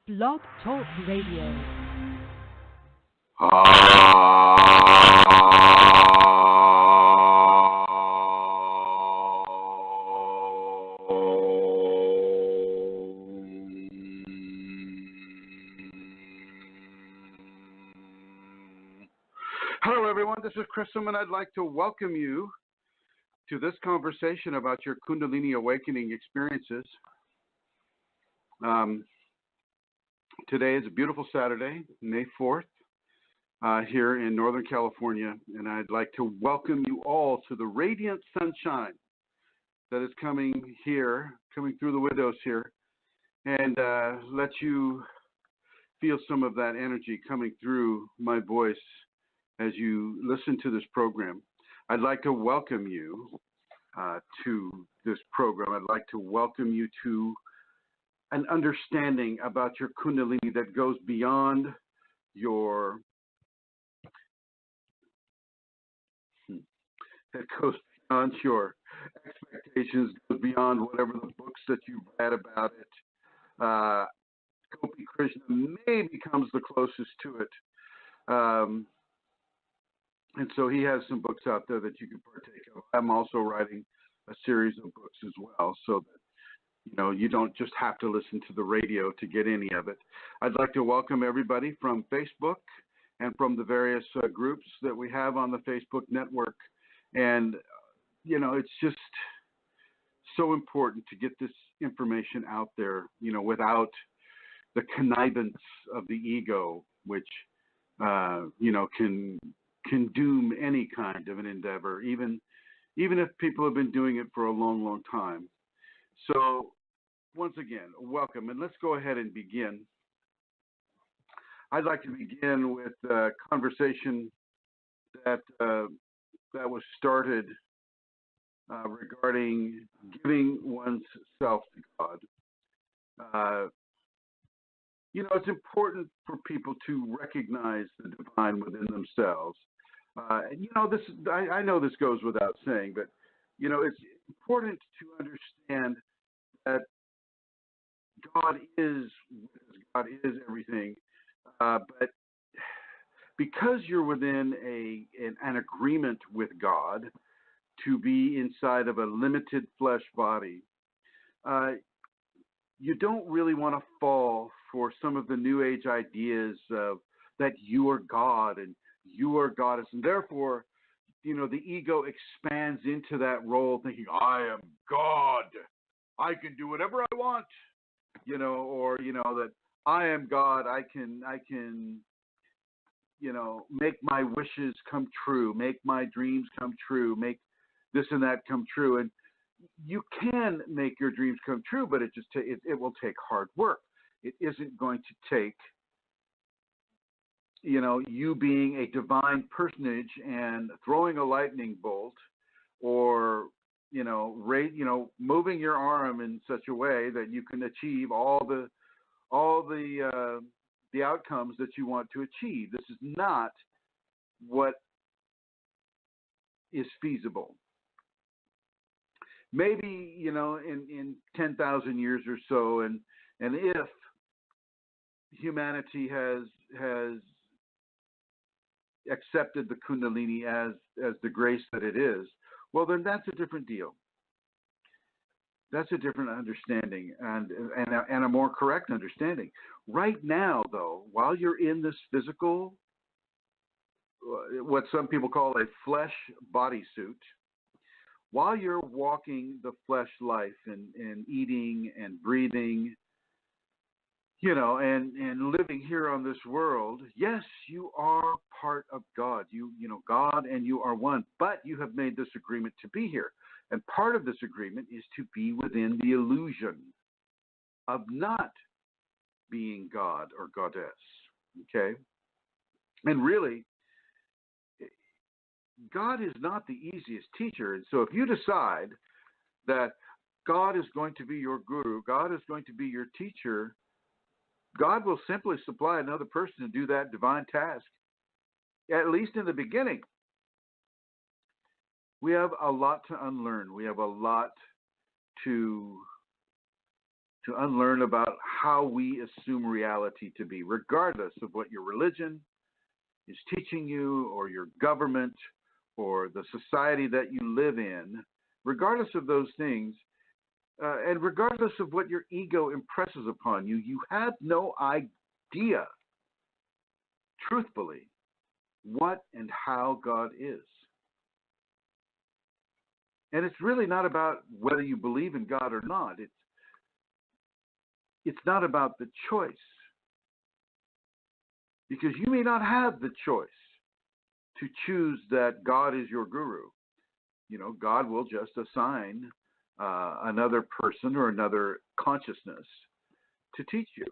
Blog Talk Radio. Hello, everyone. This is Chrism, and I'd like to welcome you to this conversation about your Kundalini awakening experiences. Today is a beautiful Saturday, May 4th, here in Northern California, and I'd like to welcome you all to the radiant sunshine that is coming through the windows here, and let you feel some of that energy coming through my voice as you listen to this program. I'd like to welcome you to this program. I'd like to welcome you to an understanding about your Kundalini that goes beyond your expectations, goes beyond whatever the books that you've read about it. Chrism maybe comes the closest to it. And so he has some books out there that you can partake of. I'm also writing a series of books as well, so that you don't just have to listen to the radio to get any of it. I'd like to welcome everybody from Facebook and from the various groups that we have on the Facebook network. And, it's just so important to get this information out there, without the connivance of the ego, which, can doom any kind of an endeavor, even if people have been doing it for a long, long time. So once again, welcome, and let's go ahead and begin. I'd like to begin with a conversation that was started regarding giving one's self to God. It's important for people to recognize the divine within themselves. I know this goes without saying, but it's important to understand that God is everything, but because you're within an agreement with God to be inside of a limited flesh body, you don't really want to fall for some of the New Age ideas of that you are God and you are goddess, and therefore, the ego expands into that role, thinking, I am God, I can do whatever I want, or that I am God, I can make my wishes come true, make my dreams come true, make this and that come true. And you can make your dreams come true, but it will take hard work. It isn't going to take you being a divine personage and throwing a lightning bolt, or moving your arm in such a way that you can achieve all the outcomes that you want to achieve. This is not what is feasible. Maybe in 10,000 years or so, and if humanity has accepted the Kundalini as the grace that it is, well, then that's a different deal. That's a different understanding and a more correct understanding. Right now, though, while you're in this physical, what some people call a flesh bodysuit, while you're walking the flesh life and eating and breathing, and living here on this world, yes, you are part of God. God and you are one, but you have made this agreement to be here. And part of this agreement is to be within the illusion of not being God or goddess, okay? And really, God is not the easiest teacher. And so if you decide that God is going to be your guru, God is going to be your teacher, God will simply supply another person to do that divine task, at least in the beginning. We have a lot to unlearn. We have a lot to to unlearn about how we assume reality to be, regardless of what your religion is teaching you, or your government, or the society that you live in. Regardless of those things, and regardless of what your ego impresses upon you, you have no idea, truthfully, what and how God is. And it's really not about whether you believe in God or not. It's not about the choice. Because you may not have the choice to choose that God is your guru. You know, God will just assign another person or another consciousness to teach you.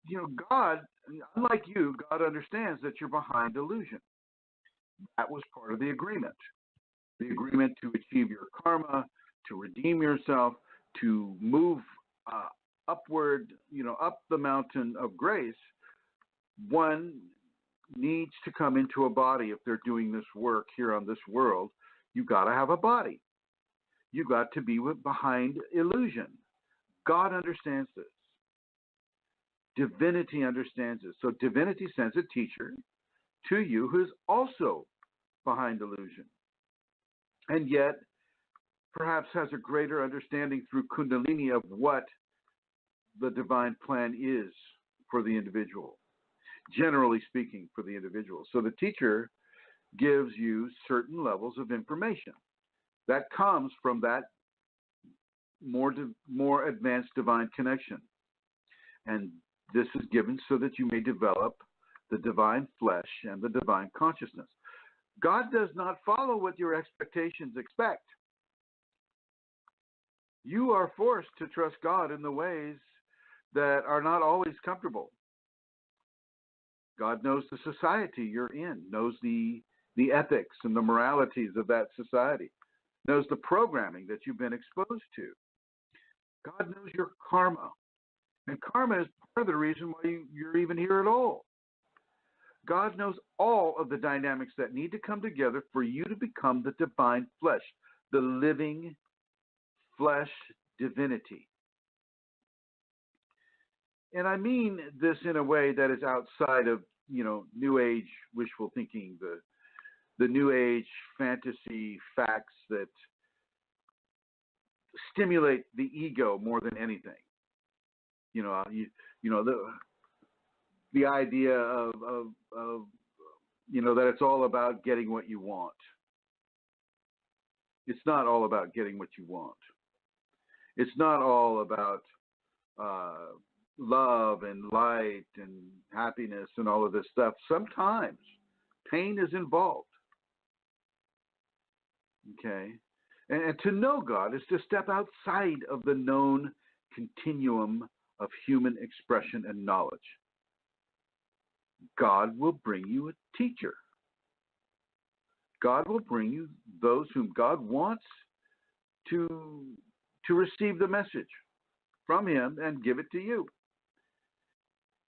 You know, God, unlike you, God understands that you're behind illusion. That was part of the agreement. The agreement to achieve your karma, to redeem yourself, to move upward, up the mountain of grace. One needs to come into a body. If they're doing this work here on this world, you've got to have a body. You've got to be behind illusion. God understands this. Divinity understands this. So divinity sends a teacher to you who is also behind illusion, and yet perhaps has a greater understanding through Kundalini of what the divine plan is for the individual. Generally speaking, for the individual. So the teacher gives you certain levels of information that comes from that more advanced divine connection. And this is given so that you may develop the divine flesh and the divine consciousness. God does not follow what your expectations expect. You are forced to trust God in the ways that are not always comfortable. God knows the society you're in, knows the ethics and the moralities of that society, knows the programming that you've been exposed to. God knows your karma. And karma is part of the reason why you're even here at all. God knows all of the dynamics that need to come together for you to become the divine flesh, the living flesh divinity. And I mean this in a way that is outside of, New Age wishful thinking, the New Age fantasy facts that stimulate the ego more than anything. The idea of that it's all about getting what you want. It's not all about getting what you want. It's not all about love and light and happiness and all of this stuff. Sometimes pain is involved. Okay? And to know God is to step outside of the known continuum of human expression and knowledge. God will bring you a teacher. God will bring you those whom God wants to receive the message from him and give it to you.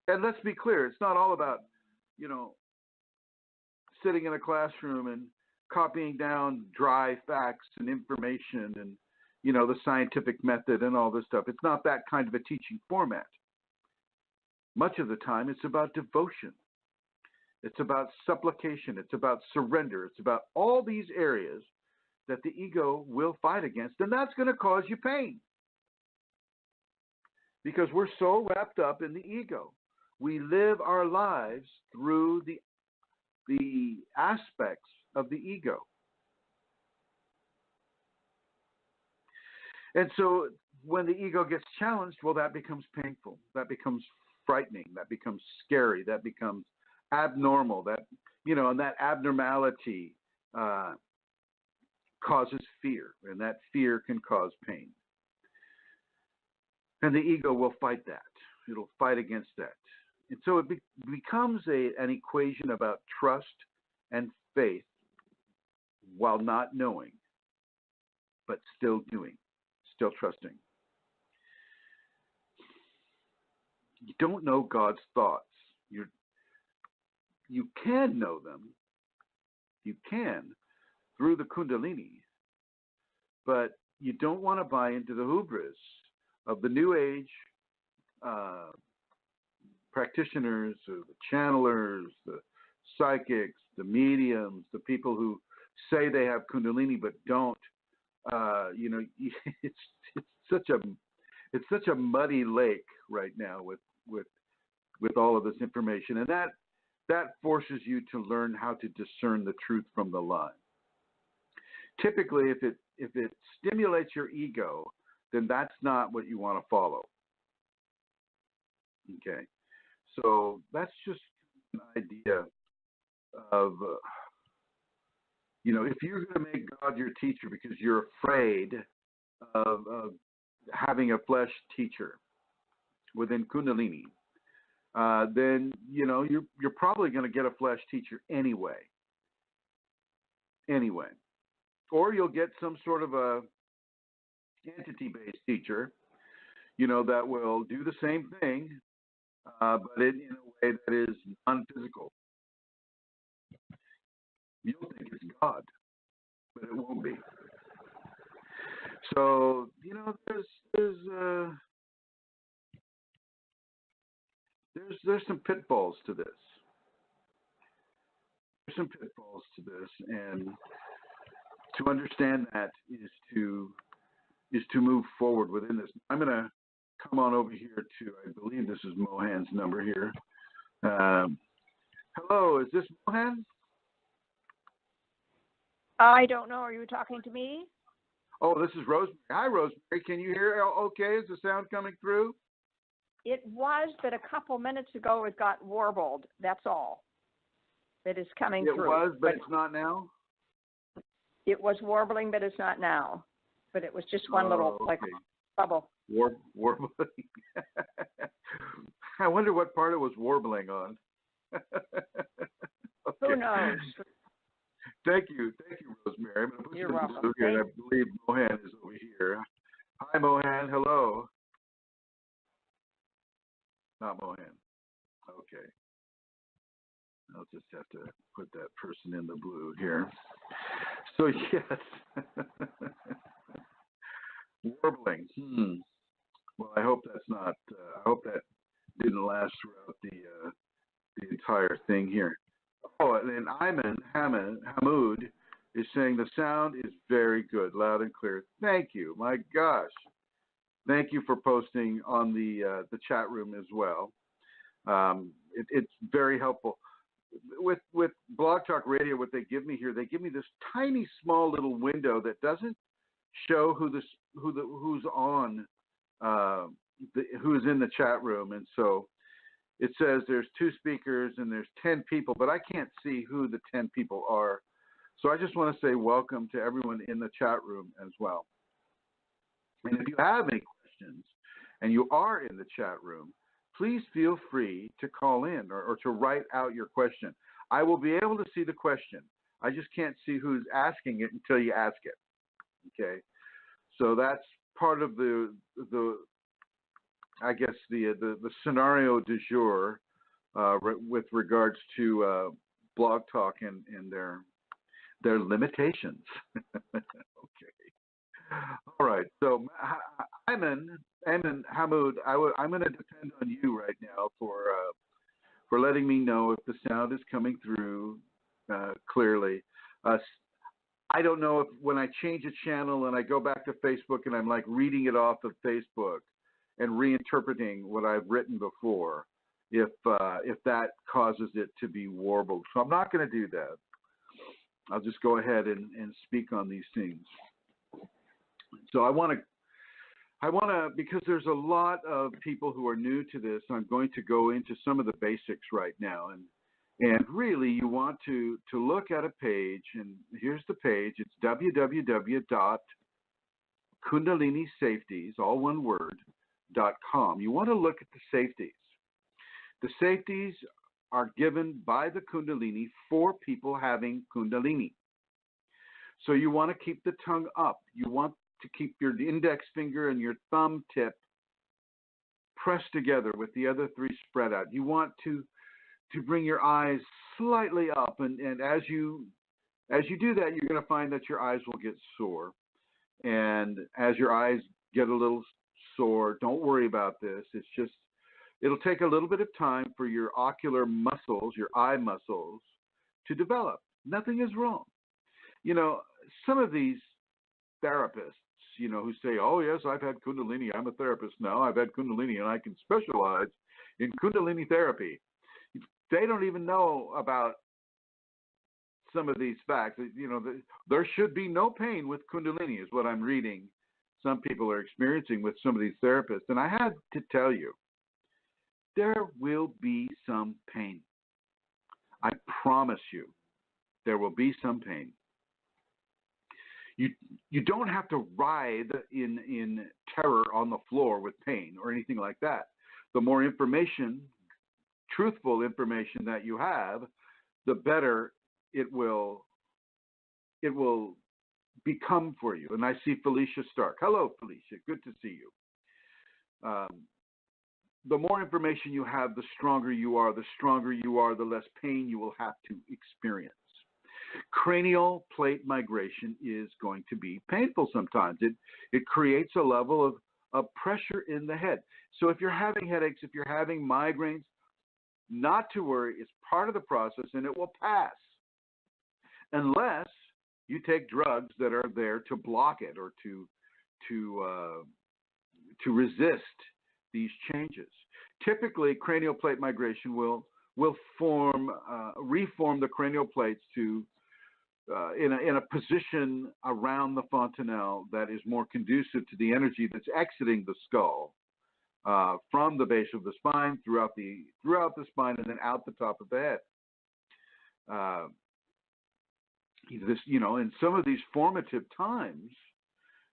And let's be clear, it's not all about, sitting in a classroom and copying down dry facts and information and, the scientific method and all this stuff. It's not that kind of a teaching format. Much of the time, it's about devotion. It's about supplication. It's about surrender. It's about all these areas that the ego will fight against, and that's going to cause you pain. Because we're so wrapped up in the ego. We live our lives through the aspects of the ego. And so when the ego gets challenged, well, that becomes painful. That becomes frightening. That becomes scary. That becomes abnormal. And that abnormality causes fear, and that fear can cause pain. And the ego will fight that. It'll fight against that. And so it becomes an equation about trust and faith while not knowing, but still doing, still trusting. You don't know God's thoughts. You can know them. You can through the Kundalini, but you don't want to buy into the hubris of the New Age practitioners, the channelers, the psychics, the mediums, the people who say they have Kundalini but don't. It's such a muddy lake right now with all of this information, and that forces you to learn how to discern the truth from the lie. Typically, if it stimulates your ego, then that's not what you want to follow. Okay, so that's just an idea of if you're going to make God your teacher because you're afraid of having a flesh teacher within Kundalini, then you're probably going to get a flesh teacher anyway, or you'll get some sort of a entity-based teacher, that will do the same thing, but in a way that is non-physical. You'll think it's God, but it won't be. So there's some pitfalls to this. There's some pitfalls to this, and to understand that is to move forward within this. I'm going to come on over here to, I believe this is Mohan's number here. Hello, is this Mohan? I don't know. Are you talking to me? Oh, this is Rosemary. Hi, Rosemary. Can you hear okay? Is the sound coming through? It was, but a couple minutes ago it got warbled. That's all. That is coming through. It was, but it's not now? It was warbling, but it's not now. But it was just one little okay. like bubble. Warbling. I wonder what part it was warbling on. Okay. Who knows? Thank you, Rosemary. I'm going to put You're you welcome. in the here, and I believe Mohan is over here. Hi, Mohan. Hello. Not Mohan. Okay. I'll just have to put that person in the blue here. So yes, warbling. Well, I hope that's not. I hope that didn't last throughout the entire thing here. Oh, and then Ayman Hamoud is saying the sound is very good, loud and clear. Thank you. My gosh. Thank you for posting on the chat room as well. It's very helpful. With Blog Talk Radio, what they give me here, they give me this tiny, small little window that doesn't show who's on, who's in the chat room, and so it says there's 2 speakers and there's 10 people, but I can't see who the 10 people are. So I just want to say welcome to everyone in the chat room as well. And if you have any questions and you are in the chat room, please feel free to call in or to write out your question. I will be able to see the question. I just can't see who's asking it until you ask it. Okay? So that's part of the I guess the scenario du jour with regards to Blog Talk and their limitations. Okay. All right. So Ayman Hamoud, I'm going to depend on you right now for letting me know if the sound is coming through clearly. I don't know if when I change a channel and I go back to Facebook and I'm like reading it off of Facebook and reinterpreting what I've written before, if that causes it to be warbled. So I'm not going to do that. I'll just go ahead and speak on these things. So I want to, because there's a lot of people who are new to this, I'm going to go into some of the basics right now. And really, you want to look at a page, and here's the page. It's www.kundalinisafeties, all one word, .com. You want to look at the safeties. The safeties are given by the Kundalini for people having Kundalini. So you want to keep the tongue up. You want to keep your index finger and your thumb tip pressed together with the other 3 spread out. You want to bring your eyes slightly up, and as you do that, you're going to find that your eyes will get sore. And as your eyes get a little sore. Don't worry about this. It's just, it'll take a little bit of time for your ocular muscles, your eye muscles, to develop. Nothing is wrong. You know, some of these therapists, you know, who say, oh, yes, I've had Kundalini. I'm a therapist now. I've had Kundalini, and I can specialize in Kundalini therapy. They don't even know about some of these facts. You know, there should be no pain with Kundalini is what I'm reading some people are experiencing with some of these therapists. And I had to tell you, there will be some pain. I promise you, there will be some pain. You don't have to writhe in terror on the floor with pain or anything like that. The more information, truthful information that you have, the better it will become for you. And I see Felicia Stark. Hello, Felicia. Good to see you. The more information you have, the stronger you are. The stronger you are, the less pain you will have to experience. Cranial plate migration is going to be painful sometimes. It creates a level of pressure in the head. So if you're having headaches, if you're having migraines, not to worry. It's part of the process, and it will pass. Unless you take drugs that are there to block it or to resist these changes. Typically, cranial plate migration will reform the cranial plates to in a position around the fontanelle that is more conducive to the energy that's exiting the skull from the base of the spine throughout the spine and then out the top of the head. In some of these formative times,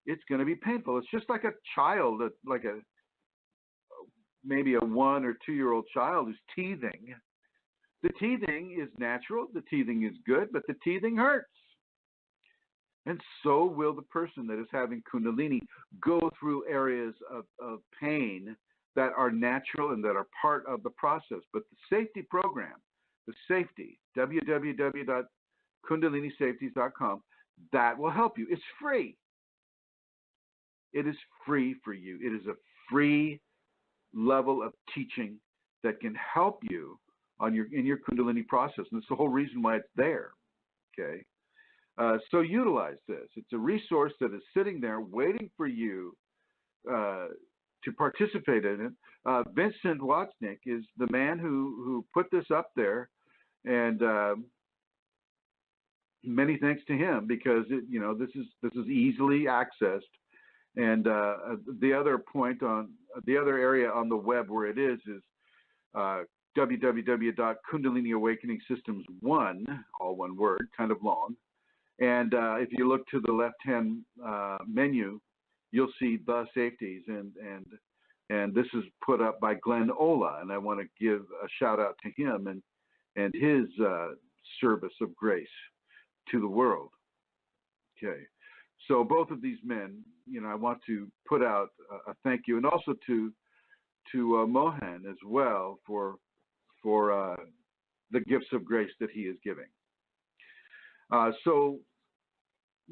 it's going to be painful. It's just like a child, maybe a 1 or 2 year old child who's teething. The teething is natural, the teething is good, but the teething hurts. And so will the person that is having Kundalini go through areas of pain that are natural and that are part of the process. But the safety program, the safety, www.kundalinisafeties.com, that will help you. It's free. It is free for you. It is a free level of teaching that can help you in your Kundalini process. And that's the whole reason why it's there. Okay. So utilize this. It's a resource that is sitting there waiting for you to participate in it. Vincent Watznick is the man who put this up there, and many thanks to him, because this is easily accessed. And the other point on the other area on the web where it is www.kundaliniawakeningsystems1, all one word, kind of long. And if you look to the left-hand menu, you'll see the safeties, and this is put up by Glenn Ola, and I want to give a shout out to him and his service of grace to the world. Okay, so both of these men, I want to put out a thank you, and also to Mohan as well for the gifts of grace that he is giving. So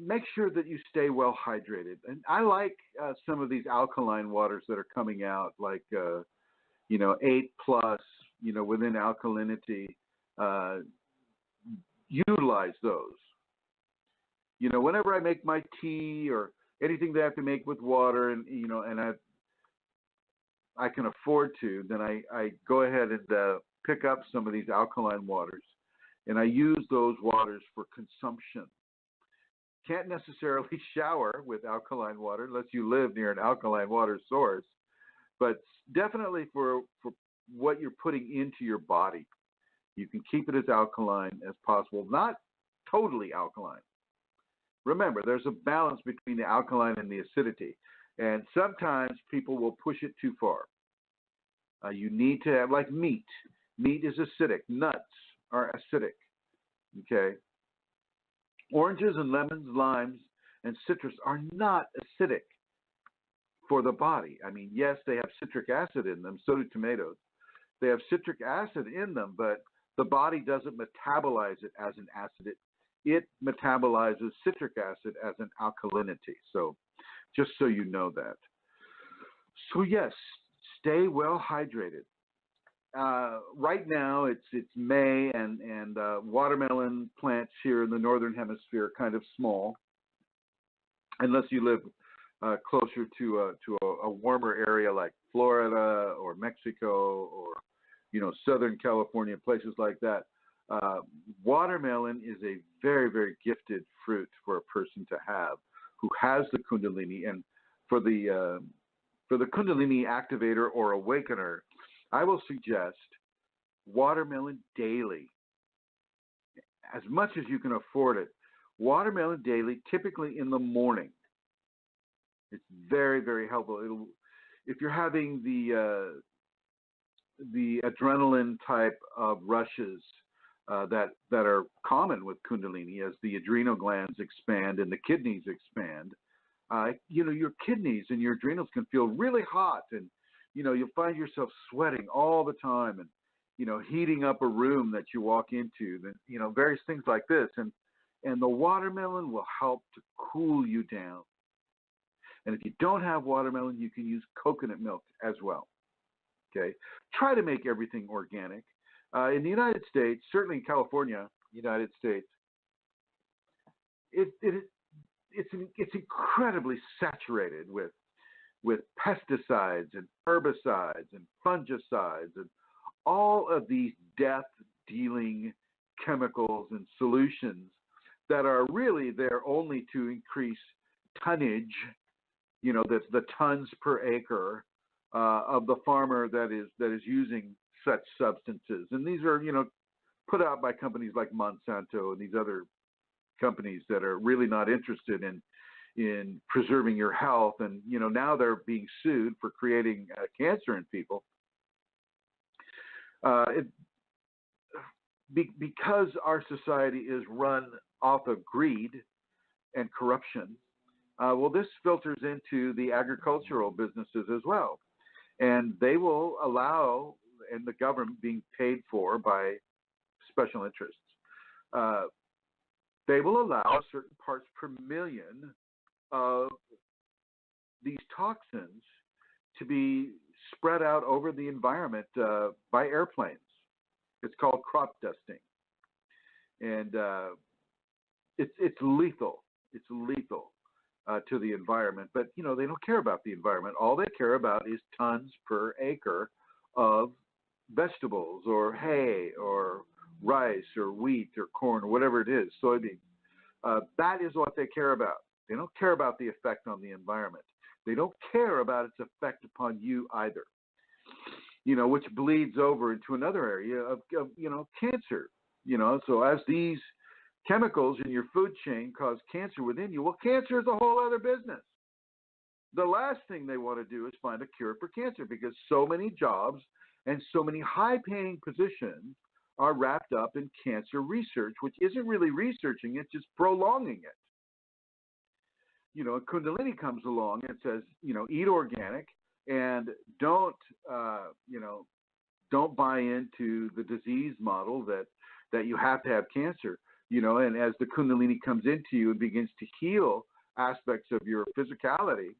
make sure that you stay well hydrated. And I like some of these alkaline waters that are coming out, like 8+, within alkalinity. Utilize those. Whenever I make my tea or anything that I have to make with water, and I can afford to, then I go ahead and pick up some of these alkaline waters, and I use those waters for consumption. Can't necessarily shower with alkaline water unless you live near an alkaline water source, but definitely for what you're putting into your body. You can keep it as alkaline as possible, not totally alkaline. Remember, there's a balance between the alkaline and the acidity, and sometimes people will push it too far. You need to have, like meat. Meat is acidic. Nuts are acidic. Okay. Oranges and lemons, limes, and citrus are not acidic for the body. I mean, yes, they have citric acid in them. So do tomatoes. They have citric acid in them, but the body doesn't metabolize it as an acid. It metabolizes citric acid as an alkalinity. So just so you know that. So yes, stay well hydrated. Right now it's May, and watermelon plants here in the northern hemisphere are kind of small, unless you live closer to a warmer area like Florida or Mexico or Southern California, places like that. Watermelon is a very, very gifted fruit for a person to have who has the Kundalini. And for the Kundalini activator or awakener, I will suggest watermelon daily, as much as you can afford it. Watermelon daily, typically in the morning. It's very, very helpful. If you're having the adrenaline type of rushes that are common with Kundalini, as the adrenal glands expand and the kidneys expand, your kidneys and your adrenals can feel really hot, and you'll find yourself sweating all the time, and heating up a room that you walk into, then various things like this, and the watermelon will help to cool you down. And if you don't have watermelon, you can use coconut milk as well. Okay, try to make everything organic. In the United States, certainly in California, United States, it's incredibly saturated with pesticides and herbicides and fungicides and all of these death-dealing chemicals and solutions that are really there only to increase tonnage, the tons per acre of the farmer that is using such substances. And these are, put out by companies like Monsanto and these other companies that are really not interested in preserving your health. And, now they're being sued for creating cancer in people. Because our society is run off of greed and corruption, this filters into the agricultural businesses as well. And they will allow, and the government being paid for by special interests, they will allow certain parts per million of these toxins to be spread out over the environment by airplanes. It's called crop dusting. And it's lethal. It's lethal to the environment. But, they don't care about the environment. All they care about is tons per acre of vegetables or hay or rice or wheat or corn or whatever it is, soybeans. That is what they care about. They don't care about the effect on the environment. They don't care about its effect upon you either, which bleeds over into another area of cancer. So as these chemicals in your food chain cause cancer within you, well, cancer is a whole other business. The last thing they want to do is find a cure for cancer, because so many jobs and so many high-paying positions are wrapped up in cancer research, which isn't really researching it, just prolonging it. Kundalini comes along and says, eat organic and don't buy into the disease model that you have to have cancer. And as the Kundalini comes into you and begins to heal aspects of your physicality,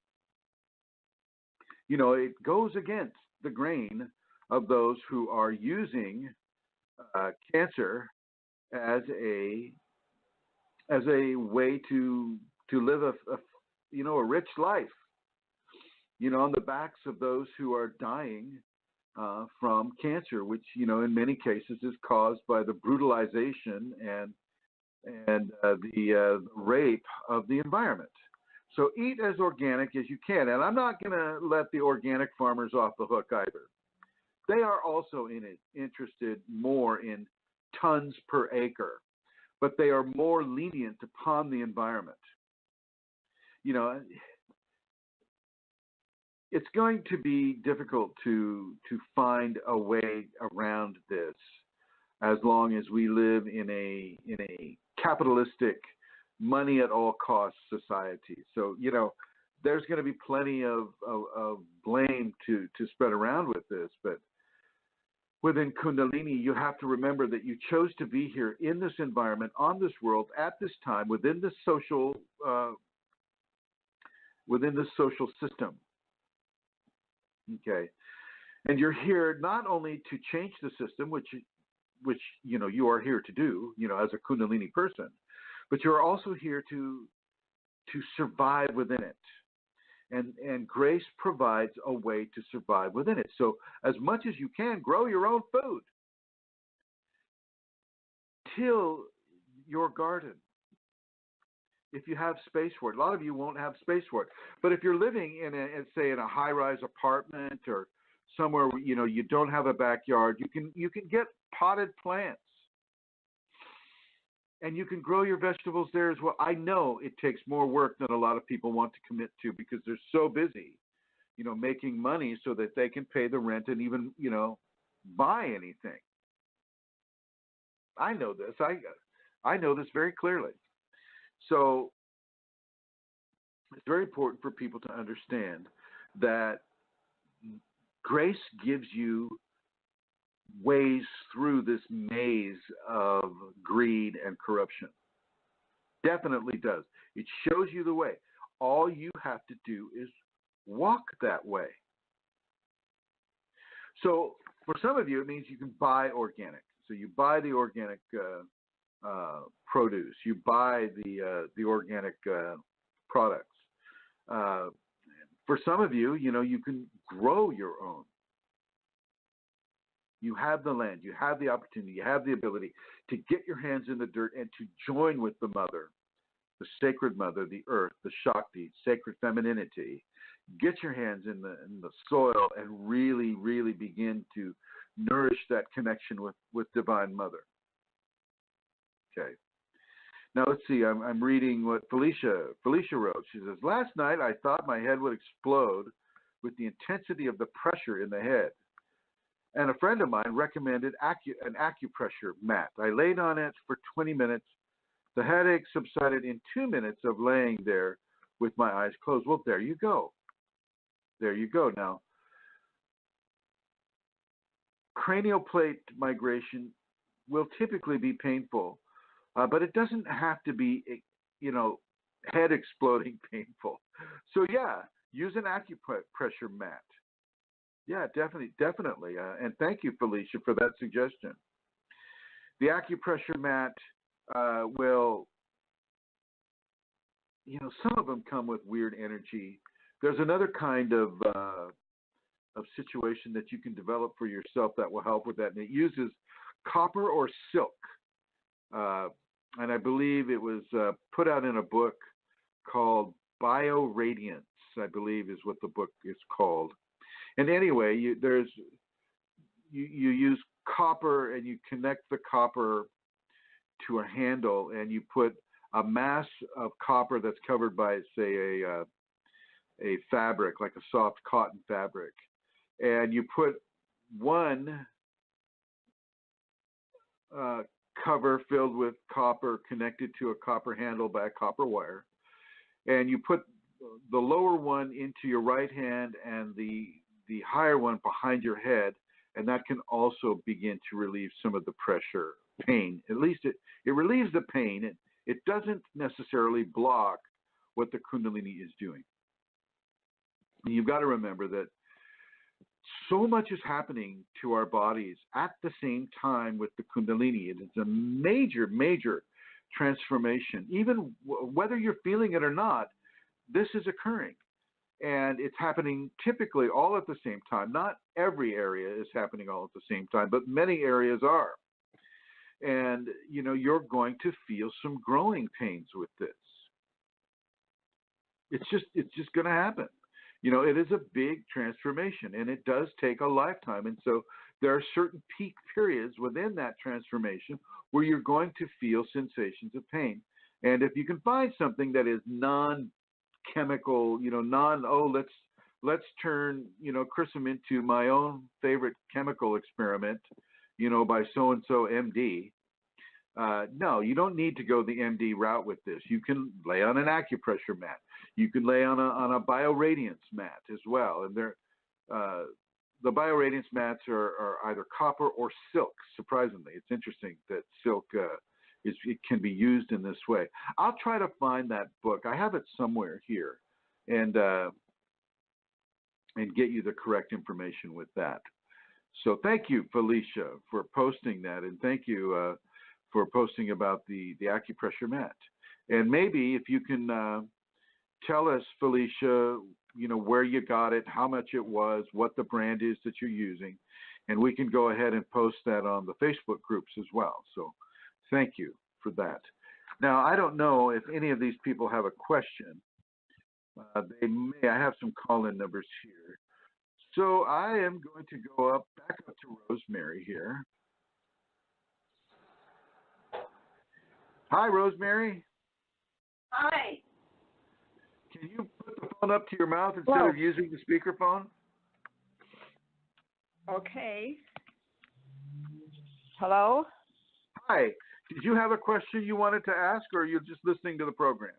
it goes against the grain of those who are using cancer as a way to live a rich life, on the backs of those who are dying from cancer, which in many cases is caused by the brutalization and the rape of the environment. So eat as organic as you can. And I'm not going to let the organic farmers off the hook either. They are also interested more in tons per acre, but they are more lenient upon the environment. It's going to be difficult to find a way around this as long as we live in a capitalistic, money at all costs society. So, there's going to be plenty of blame to spread around with this, but within Kundalini, you have to remember that you chose to be here in this environment, on this world, at this time, within this social system. Okay, and you're here not only to change the system, which you are here to do, as a Kundalini person, but you're also here to survive within it. And grace provides a way to survive within it. So as much as you can, grow your own food. Till your garden. If you have space for it. A lot of you won't have space for it. But if you're living in a high-rise apartment or somewhere where, you don't have a backyard, you can get potted plants. And you can grow your vegetables there as well. I know it takes more work than a lot of people want to commit to because they're so busy, making money so that they can pay the rent and even, buy anything. I know this. I know this very clearly. So it's very important for people to understand that grace gives you ways through this maze of greed and corruption. Definitely does. It shows you the way. All you have to do is walk that way. So for some of you, it means you can buy organic. So you buy the organic produce. You buy the organic products. For some of you, you can grow your own. You have the land, you have the opportunity, you have the ability to get your hands in the dirt and to join with the mother, the sacred mother, the earth, the Shakti, sacred femininity. Get your hands in the soil and really, really begin to nourish that connection with Divine Mother. Okay. Now let's see, I'm reading what Felicia wrote. She says, last night I thought my head would explode with the intensity of the pressure in the head. And a friend of mine recommended an acupressure mat. I laid on it for 20 minutes. The headache subsided in 2 minutes of laying there with my eyes closed. Well, there you go. There you go. Now, cranial plate migration will typically be painful, but it doesn't have to be, head exploding painful. So yeah, use an acupressure mat. Yeah, definitely. And thank you, Felicia, for that suggestion. The acupressure mat will, some of them come with weird energy. There's another kind of situation that you can develop for yourself that will help with that, and it uses copper or silk. And I believe it was put out in a book called Bioradiance, I believe is what the book is called. And anyway, you use copper and you connect the copper to a handle and you put a mass of copper that's covered by, say, a fabric, like a soft cotton fabric. And you put one cover filled with copper connected to a copper handle by a copper wire. And you put the lower one into your right hand and the higher one behind your head, and that can also begin to relieve some of the pressure, pain. At least it relieves the pain. It doesn't necessarily block what the Kundalini is doing. And you've got to remember that so much is happening to our bodies at the same time with the Kundalini. It is a major, major transformation. Even whether you're feeling it or not, this is occurring. And it's happening typically all at the same time. Not every area is happening all at the same time, but many areas are. And, you're going to feel some growing pains with this. It's just going to happen. It is a big transformation, and it does take a lifetime. And so there are certain peak periods within that transformation where you're going to feel sensations of pain. And if you can find something that is non-chemical, let's turn, Chrism into my own favorite chemical experiment, by so-and-so MD. No, you don't need to go the MD route with this. You can lay on an acupressure mat. You can lay on a bioradiance mat as well. And the bioradiance mats are either copper or silk. Surprisingly, it's interesting that silk it can be used in this way. I'll try to find that book. I have it somewhere here, and and get you the correct information with that. So thank you, Felicia, for posting that, and thank you for posting about the acupressure mat. And maybe if you can tell us, Felicia, where you got it, how much it was, what the brand is that you're using, and we can go ahead and post that on the Facebook groups as well. So thank you for that. Now, I don't know if any of these people have a question. They may. I have some call-in numbers here. So I am going to go back up to Rosemary here. Hi, Rosemary. Hi. Can you put the phone up to your mouth instead of using the speakerphone? Okay. Hello? Hi. Did you have a question you wanted to ask, or are you just listening to the program?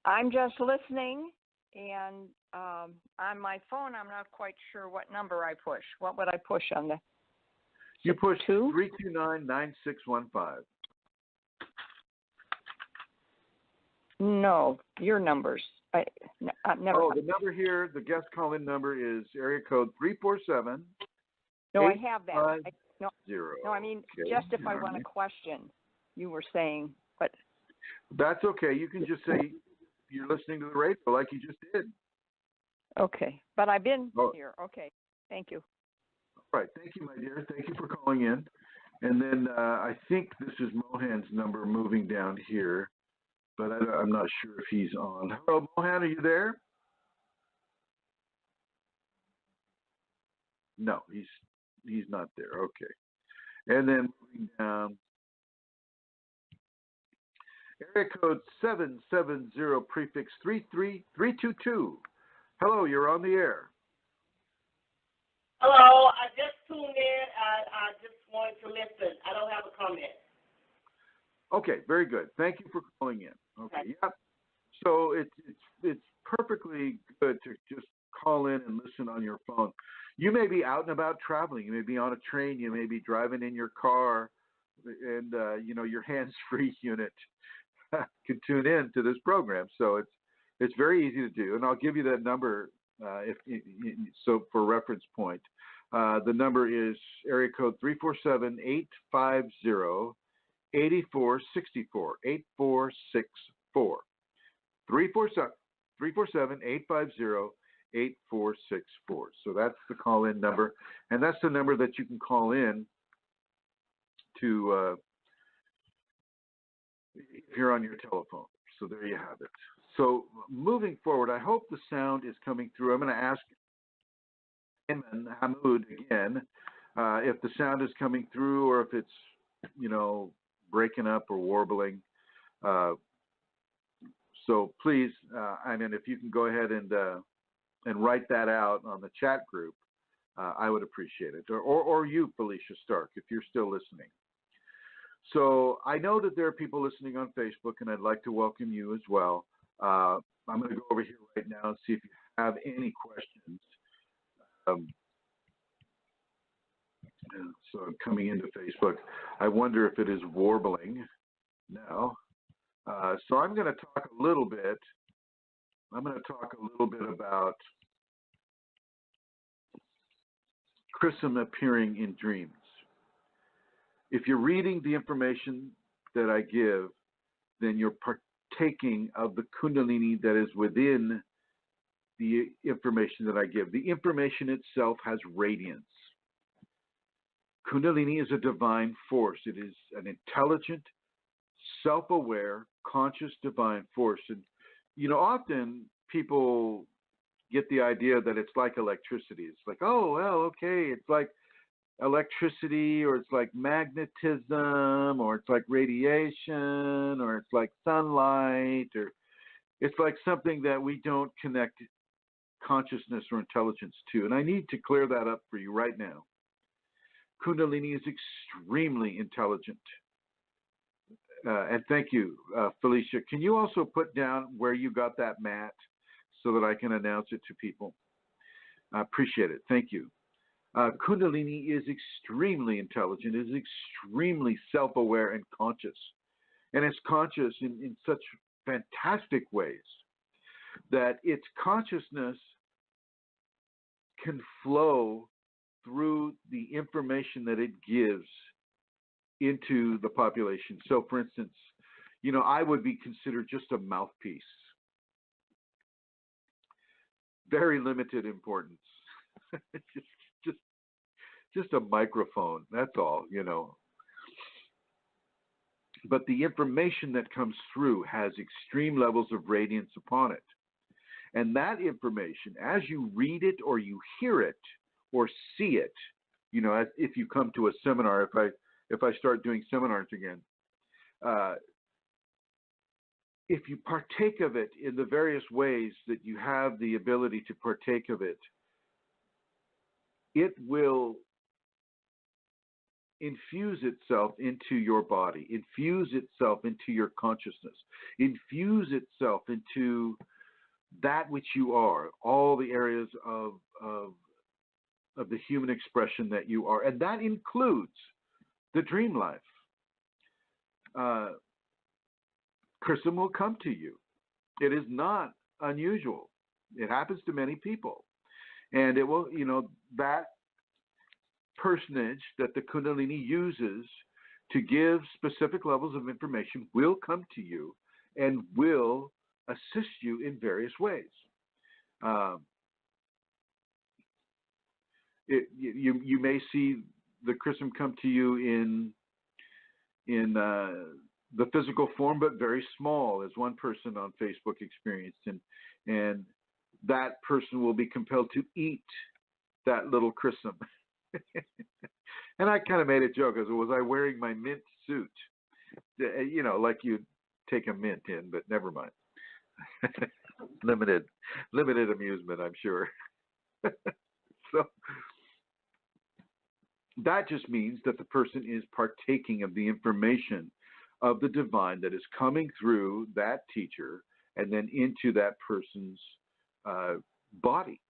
I'm just listening, and on my phone, I'm not quite sure what number I push. What would I push on the? You push 2? 329-9615. No, your numbers. Never. Oh, the number here, the guest call-in number is area code 347. No, I have that. No, I mean, okay. just if I want a question, you were saying, but. That's okay. You can just say you're listening to the radio like you just did. Okay, but I've been here. Okay, thank you. All right, thank you, my dear. Thank you for calling in. And then I think this is Mohan's number moving down here, but I'm not sure if he's on. Hello, Mohan, are you there? No, he's not there. Okay. And then moving down, area code 770 prefix 33322. Hello, you're on the air. Hello, I just tuned in. I just wanted to listen. I don't have a comment. Okay, very good. Thank you for calling in. Okay, yeah. So it's perfectly good to just call in and listen on your phone. You may be out and about traveling. You may be on a train. You may be driving in your car, and your hands-free unit can tune in to this program. So it's very easy to do, and I'll give you that number so for reference point. The number is area code 347-850-8464. 8464. 347-850-8464. So that's the call-in number, and that's the number that you can call in to if you're on your telephone. So there you have it. So moving forward, I hope the sound is coming through. I'm going to ask Ayman Hamoud again if the sound is coming through or if it's, breaking up or warbling. So please, Ayman, if you can go ahead and write that out on the chat group, I would appreciate it. Or you, Felicia Stark, if you're still listening. So I know that there are people listening on Facebook, and I'd like to welcome you as well. I'm going to go over here right now and see if you have any questions. So I'm coming into Facebook. I wonder if it is warbling now. So I'm going to talk a little bit. About Chrism appearing in dreams. If you're reading the information that I give, then you're partaking of the Kundalini that is within the information that I give. The information itself has radiance. Kundalini is a divine force. It is an intelligent, self-aware, conscious divine force. And, often people get the idea that it's like electricity. It's like, oh, well, okay, it's like electricity, or it's like magnetism, or it's like radiation, or it's like sunlight, or it's like something that we don't connect consciousness or intelligence to. And I need to clear that up for you right now. Kundalini is extremely intelligent. And thank you, Felicia. Can you also put down where you got that mat so that I can announce it to people? I appreciate it. Thank you. Kundalini is extremely intelligent, is extremely self-aware and conscious. And it's conscious in such fantastic ways that its consciousness can flow through the information that it gives into the population. So, for instance, I would be considered just a mouthpiece. Very limited importance. just a microphone. That's all. But the information that comes through has extreme levels of radiance upon it. And that information, as you read it or you hear it or see it, as if you come to a seminar, if I start doing seminars again, if you partake of it in the various ways that you have the ability to partake of it, it will infuse itself into your body, infuse itself into your consciousness, infuse itself into that which you are, all the areas of the human expression that you are, and that includes the dream life. Chrism will come to you. It is not unusual. It happens to many people, and it will, that personage that the Kundalini uses to give specific levels of information will come to you and will assist you in various ways. You may see the Chrism come to you in the physical form, but very small, as one person on Facebook experienced, and that person will be compelled to eat that little Chrism. And I kind of made a joke as was I wearing my mint suit, like you'd take a mint in, but never mind. limited amusement, I'm sure. So that just means that the person is partaking of the information of the divine that is coming through that teacher and then into that person's body.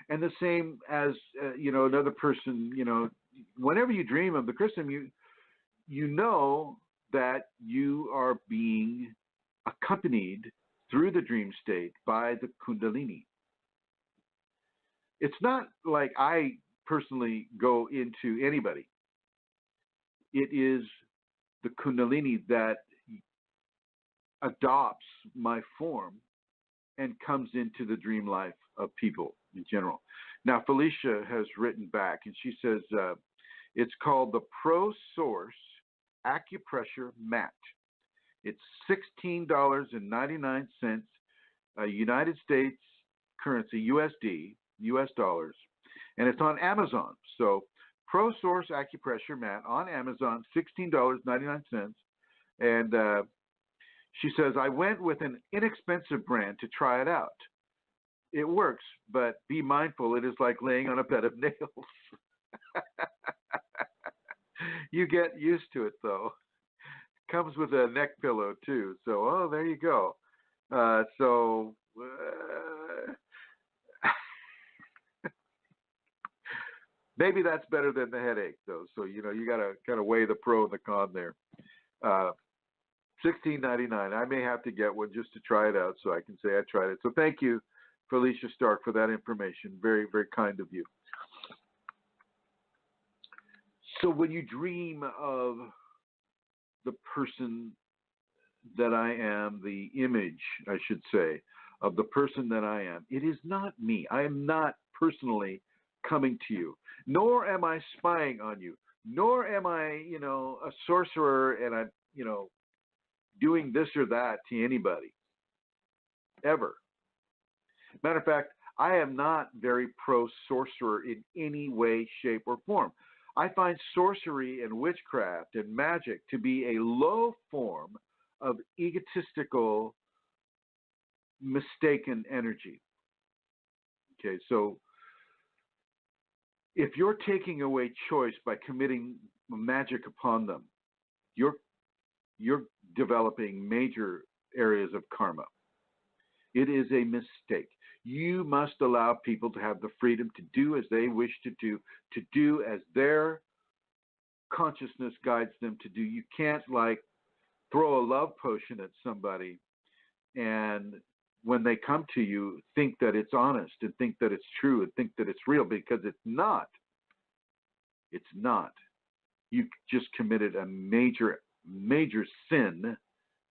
And the same as, another person, whenever you dream of the Chrism, you know that you are being accompanied through the dream state by the Kundalini. It's not like I personally go into anybody. It is the Kunalini that adopts my form and comes into the dream life of people in general. Now, Felicia has written back, and she says it's called the Pro Source Acupressure Mat. It's $16.99 United States currency, USD, US dollars, and it's on Amazon. So Pro Source Acupressure Mat on Amazon, $16.99. And she says, I went with an inexpensive brand to try it out. It works, but be mindful, it is like laying on a bed of nails. You get used to it, though. Comes with a neck pillow, too. So, there you go. Maybe that's better than the headache, though. So, you got to kind of weigh the pro and the con there. $16.99. I may have to get one just to try it out so I can say I tried it. So thank you, Felicia Stark, for that information. Very, very kind of you. So when you dream of the person that I am, the image, I should say, of the person that I am, it is not me. I am not personally coming to you, nor am I spying on you, nor am I, a sorcerer and I'm, doing this or that to anybody, ever. Matter of fact, I am not very pro-sorcerer in any way, shape, or form. I find sorcery and witchcraft and magic to be a low form of egotistical, mistaken energy. Okay, so if you're taking away choice by committing magic upon them, you're developing major areas of karma. It is a mistake. You must allow people to have the freedom to do as they wish to do as their consciousness guides them to do. You can't throw a love potion at somebody and when they come to you, think that it's honest and think that it's true and think that it's real, because it's not. It's not. You just committed a major, major sin,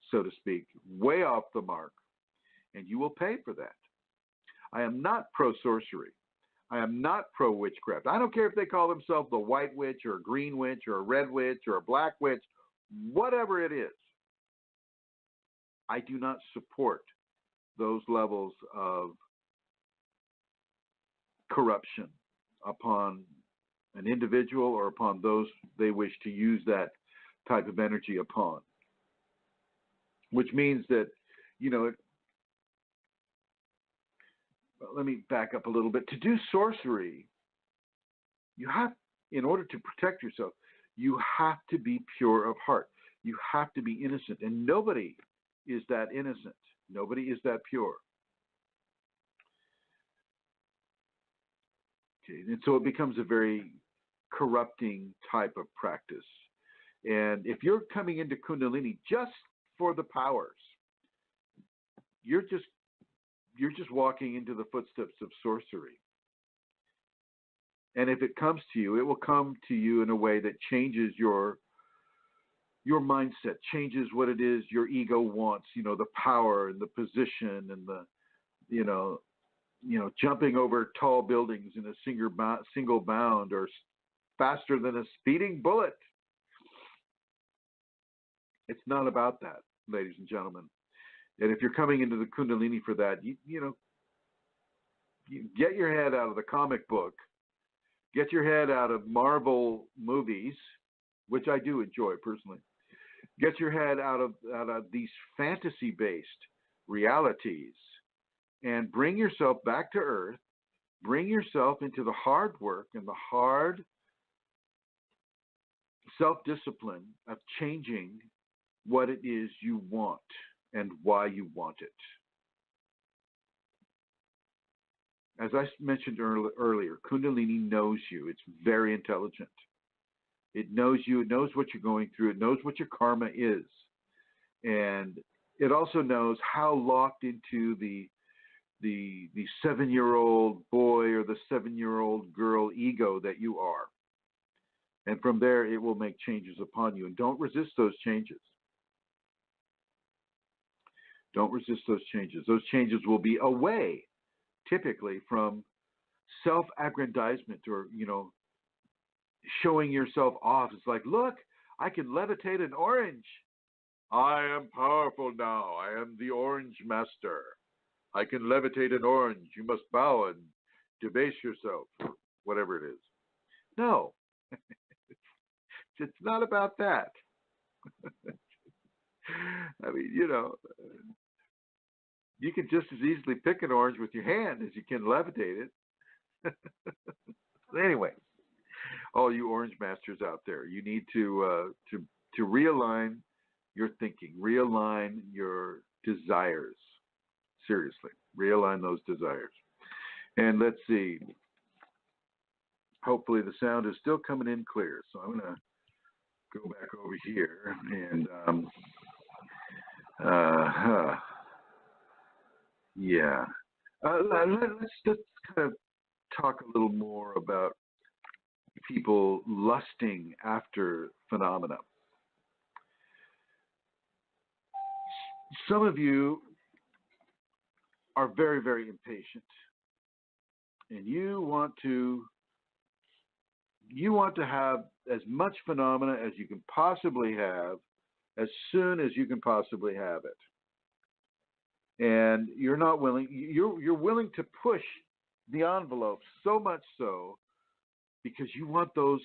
so to speak, way off the mark, and you will pay for that. I am not pro-sorcery. I am not pro-witchcraft. I don't care if they call themselves the white witch or a green witch or a red witch or a black witch, whatever it is. I do not support those levels of corruption upon an individual or upon those they wish to use that type of energy upon. Which means that, let me back up a little bit. To do sorcery, in order to protect yourself, you have to be pure of heart. You have to be innocent. And nobody is that innocent. Nobody is that pure. Okay, and so it becomes a very corrupting type of practice. And if you're coming into Kundalini just for the powers, you're just walking into the footsteps of sorcery. And if it comes to you, it will come to you in a way that changes your mindset, changes what it is your ego wants, the power and the position and the, jumping over tall buildings in a single bound or faster than a speeding bullet. It's not about that, ladies and gentlemen. And if you're coming into the Kundalini for that, you get your head out of the comic book, get your head out of Marvel movies, which I do enjoy personally. Get your head out of these fantasy-based realities and bring yourself back to earth. Bring yourself into the hard work and the hard self-discipline of changing what it is you want and why you want it. As I mentioned earlier, Kundalini knows you. It's very intelligent. It knows you. It knows what you're going through. It knows what your karma is. And it also knows how locked into the 7-year-old boy or the 7-year-old girl ego that you are. And from there, it will make changes upon you. And don't resist those changes. Don't resist those changes. Those changes will be away, typically, from self-aggrandizement or, showing yourself off. It's like, look, I can levitate an orange. I am powerful now. I am the orange master. I can levitate an orange. You must bow and debase yourself, or whatever it is. No, it's not about that. I mean, you can just as easily pick an orange with your hand as you can levitate it. Anyway, all you orange masters out there, you need to realign your thinking, realign your desires. Seriously, realign those desires. And let's see. Hopefully the sound is still coming in clear. So I'm going to go back over here and yeah. Let's kind of talk a little more about people lusting after phenomena. Some of you are very, very impatient, and you want to have as much phenomena as you can possibly have as soon as you can possibly have it. And you're not willing, you're willing to push the envelope so much so because you want those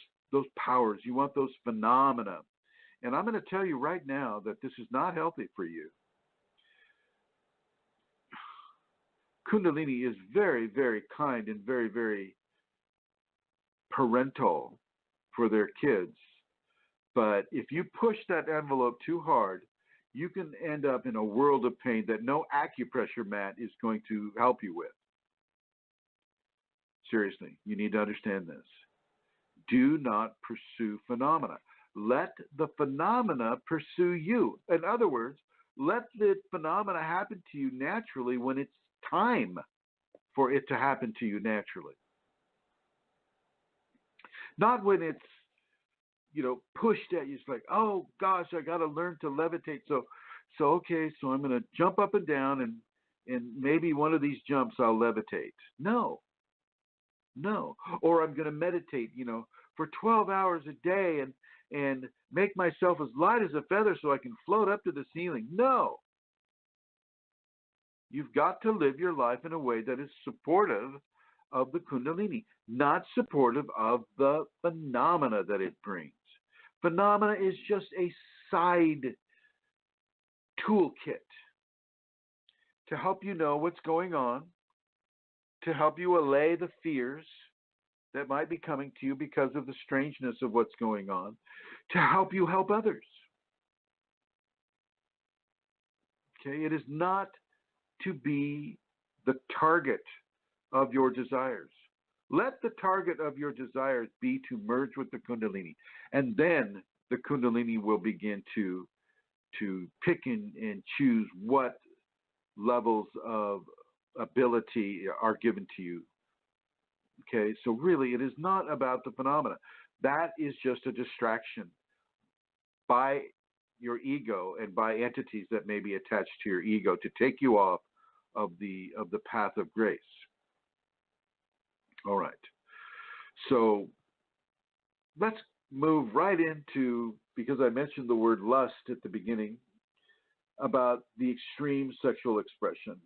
powers, you want those phenomena. And I'm going to tell you right now that this is not healthy for you. Kundalini is very, very kind and very, very parental for their kids. But if you push that envelope too hard, you can end up in a world of pain that no acupressure mat is going to help you with. Seriously, you need to understand this. Do not pursue phenomena. Let the phenomena pursue you. In other words, let the phenomena happen to you naturally when it's time for it to happen to you naturally. Not when it's, pushed at you. It's like, oh gosh, I got to learn to levitate. So okay, so I'm going to jump up and down, and maybe one of these jumps I'll levitate. No. Or I'm going to meditate, for 12 hours a day and make myself as light as a feather so I can float up to the ceiling. No. You've got to live your life in a way that is supportive of the Kundalini, not supportive of the phenomena that it brings. Phenomena is just a side toolkit to help you know what's going on, to help you allay the fears that might be coming to you because of the strangeness of what's going on, to help you help others. Okay, it is not to be the target of your desires. Let the target of your desires be to merge with the Kundalini, and then the Kundalini will begin to pick and choose what levels of ability are given to you. Okay, so really it is not about the phenomena. That is just a distraction by your ego and by entities that may be attached to your ego to take you off of the path of grace. All right. So let's move right into, because I mentioned the word lust at the beginning, about the extreme sexual expression.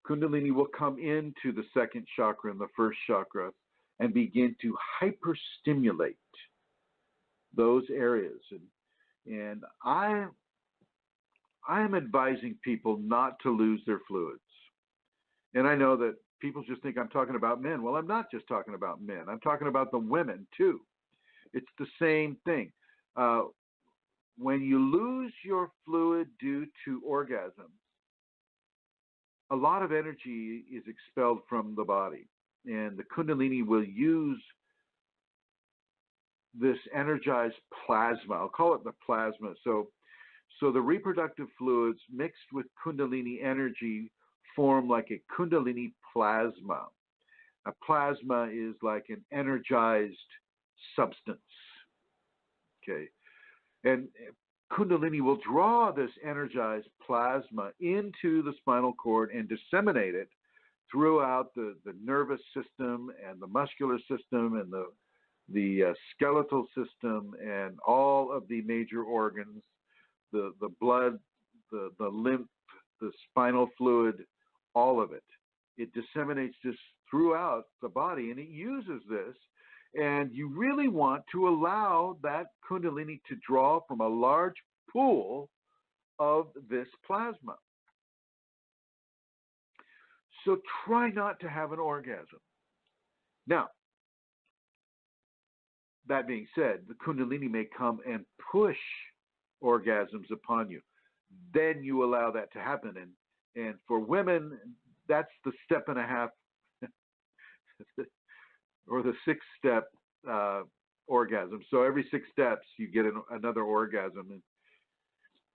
Kundalini will come into the second chakra and the first chakra and begin to hyperstimulate those areas. And I am advising people not to lose their fluids. And I know that people just think I'm talking about men. Well, I'm not just talking about men. I'm talking about the women too. It's the same thing. When you lose your fluid due to orgasms, a lot of energy is expelled from the body. And the Kundalini will use this energized plasma. I'll call it the plasma. So the reproductive fluids mixed with Kundalini energy form like a Kundalini plasma. A plasma is like an energized substance. Okay. And Kundalini will draw this energized plasma into the spinal cord and disseminate it throughout the nervous system and the muscular system and the skeletal system and all of the major organs, the blood, the lymph, the spinal fluid, all of it. It disseminates this throughout the body, and it uses this. And you really want to allow that Kundalini to draw from a large pool of this plasma. So try not to have an orgasm. Now, that being said, the Kundalini may come and push orgasms upon you. Then you allow that to happen. And for women, that's the step and a half or the 6-step orgasm. So every 6 steps, you get another orgasm. And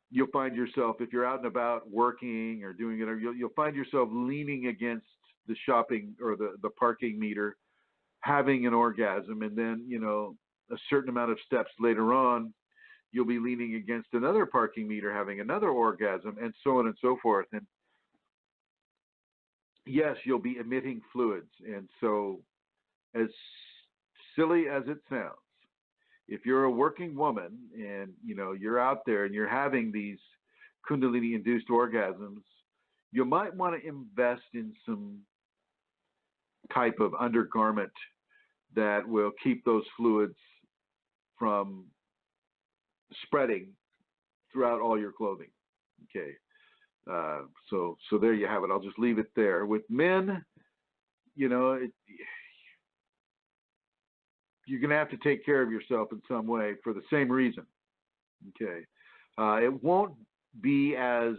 you'll find yourself, if you're out and about working or doing it, you'll find yourself leaning against the shopping or the parking meter, having an orgasm. And then, a certain amount of steps later on, you'll be leaning against another parking meter, having another orgasm, and so on and so forth. And yes, you'll be emitting fluids. And so, as silly as it sounds, if you're a working woman and you're out there and you're having these Kundalini-induced orgasms, you might want to invest in some type of undergarment that will keep those fluids from spreading throughout all your clothing. Okay, so there you have it. I'll just leave it there. With men, you're going to have to take care of yourself in some way for the same reason. Okay, it won't be as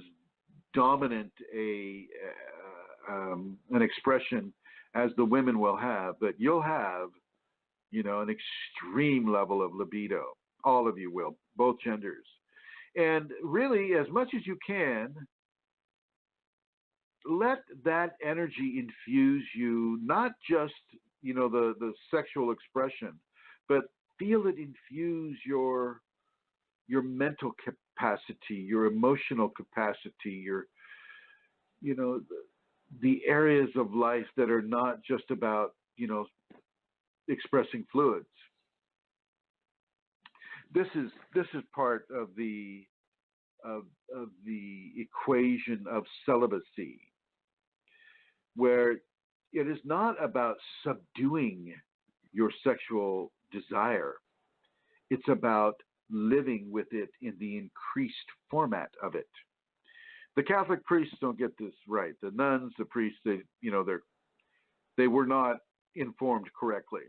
dominant an expression as the women will have, but you'll have, an extreme level of libido. All of you will, both genders. And really, as much as you can, let that energy infuse you, not just, the sexual expression, but feel it infuse your mental capacity, your emotional capacity, your, the areas of life that are not just about, expressing fluids. This is part of the equation of celibacy, where it is not about subduing your sexual desire. It's about living with it in the increased format of it. The Catholic priests don't get this right. The nuns, the priests, they were not informed correctly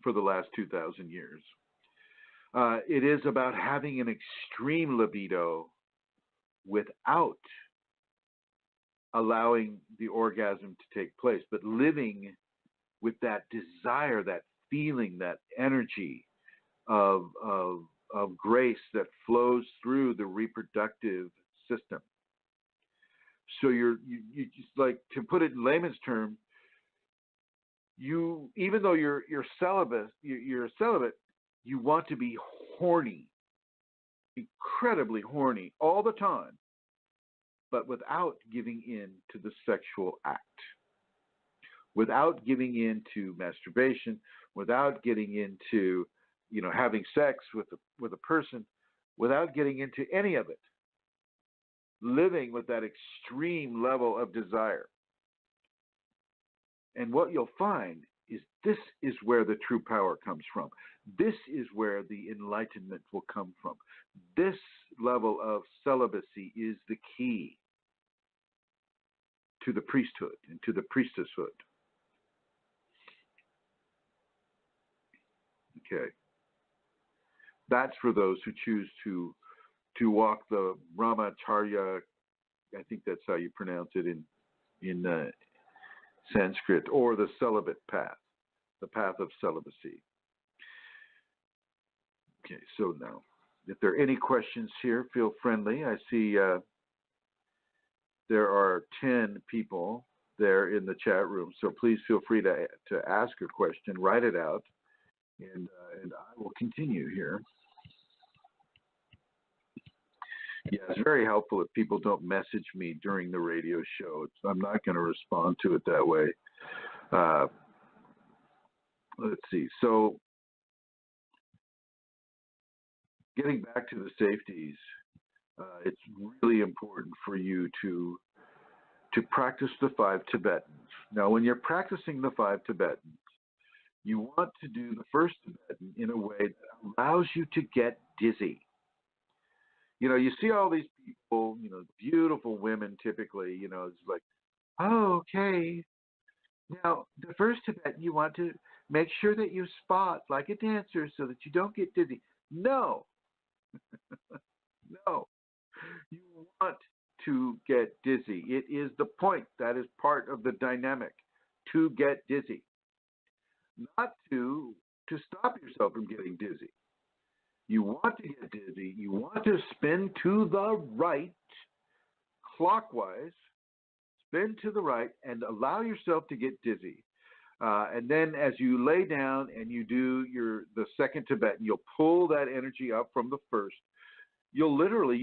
for the last 2,000 years. It is about having an extreme libido without allowing the orgasm to take place, but living with that desire, that feeling, that energy of grace that flows through the reproductive system. So you just, like, to put it in layman's terms, even though you're celibate, you want to be horny, incredibly horny all the time, but without giving in to the sexual act, without giving in to masturbation, without getting into, having sex with a person, without getting into any of it, living with that extreme level of desire. And what you'll find is this is where the true power comes from. This is where the enlightenment will come from. This level of celibacy is the key to the priesthood and to the priestesshood. Okay. That's for those who choose to walk the brahmacharya, I think that's how you pronounce it in Sanskrit, or the celibate path, the path of celibacy. Okay, so now, if there are any questions here, feel friendly. I see there are 10 people there in the chat room, so please feel free to ask a question, write it out, and I will continue here. Yeah, it's very helpful if people don't message me during the radio show. I'm not going to respond to it that way. Let's see. So, getting back to the safeties, it's really important for you to practice the 5 Tibetans. Now, when you're practicing the 5 Tibetans, you want to do the first Tibetan in a way that allows you to get dizzy. You see all these people, beautiful women typically, it's like, oh, okay. Now, the first Tibetan, you want to make sure that you spot like a dancer so that you don't get dizzy. No. No. You want to get dizzy. It is the point. That is part of the dynamic, to get dizzy. Not to stop yourself from getting dizzy. You want to get dizzy. You want to spin to the right, clockwise, spin to the right, and allow yourself to get dizzy. And then as you lay down and you do the second Tibetan, you'll pull that energy up from the first. You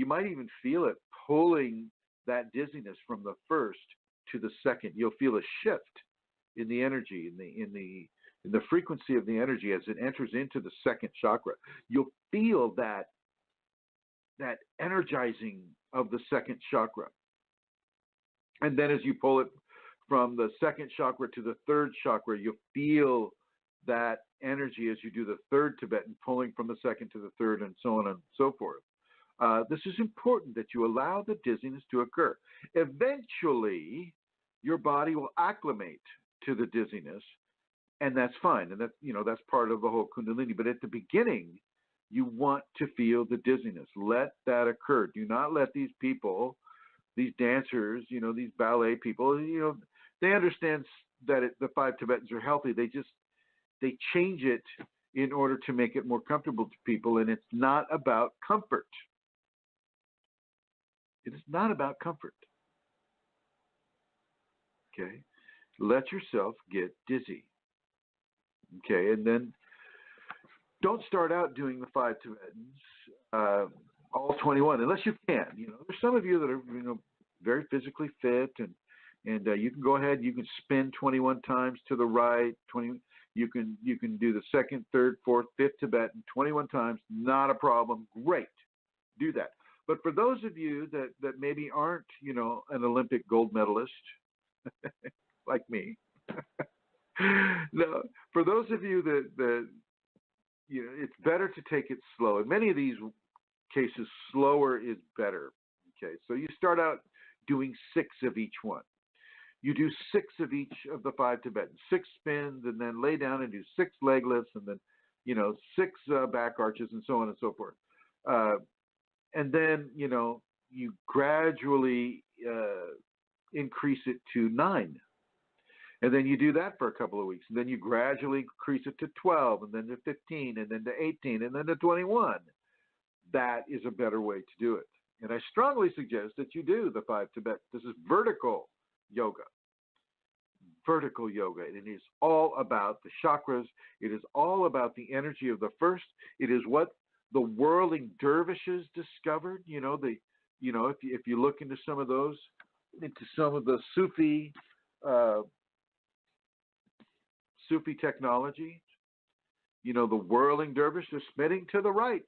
might even feel it pulling that dizziness from the first to the second. You'll feel a shift in the energy, in the frequency of the energy as it enters into the second chakra. You'll feel that energizing of the second chakra. And then as you pull it from the second chakra to the third chakra, you'll feel that energy as you do the third Tibetan, pulling from the second to the third, and so on and so forth. This is important that you allow the dizziness to occur. Eventually, your body will acclimate to the dizziness, and that's fine. And that's part of the whole Kundalini. But at the beginning, you want to feel the dizziness. Let that occur. Do not let these people, these dancers, these ballet people, they understand that the 5 Tibetans are healthy. They change it in order to make it more comfortable to people, and it's not about comfort. It is not about comfort. Okay? Let yourself get dizzy. Okay? And then don't start out doing the 5 Tibetans, all 21, unless you can. There's some of you that are, very physically fit, and you can go ahead. You can spin 21 times to the right. You can do the second, third, fourth, fifth Tibetan 21 times. Not a problem. Great, do that. But for those of you that maybe aren't, an Olympic gold medalist like me, no. For those of you that it's better to take it slow. In many of these cases, slower is better. Okay, so you start out doing 6 of each one. You do 6 of each of the 5 Tibetans, 6 spins, and then lay down and do 6 leg lifts, and then 6 back arches, and so on and so forth. And then you gradually increase it to 9. And then you do that for a couple of weeks. And then you gradually increase it to 12, and then to 15, and then to 18, and then to 21. That is a better way to do it. And I strongly suggest that you do the 5 Tibetans. This is vertical yoga. Vertical yoga. And it is all about the chakras. It is all about the energy of the first. It is what the whirling dervishes discovered. If you look into some of those, into some of the Sufi technology, the whirling dervish is spinning to the right.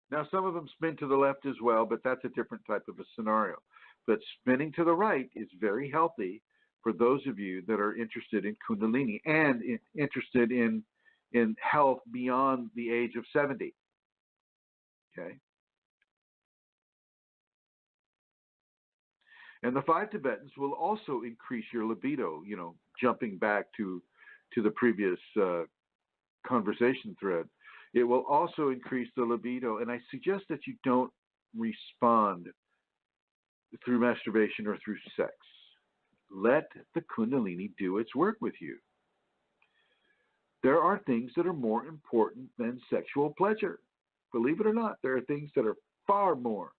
Now, some of them spin to the left as well, but that's a different type of a scenario. But spinning to the right is very healthy for those of you that are interested in Kundalini and interested in health beyond the age of 70. Okay? And the 5 Tibetans will also increase your libido, jumping back to the previous conversation thread. It will also increase the libido, and I suggest that you don't respond through masturbation or through sex. Let the Kundalini do its work with you. There are things that are more important than sexual pleasure. Believe it or not, there are things that are far more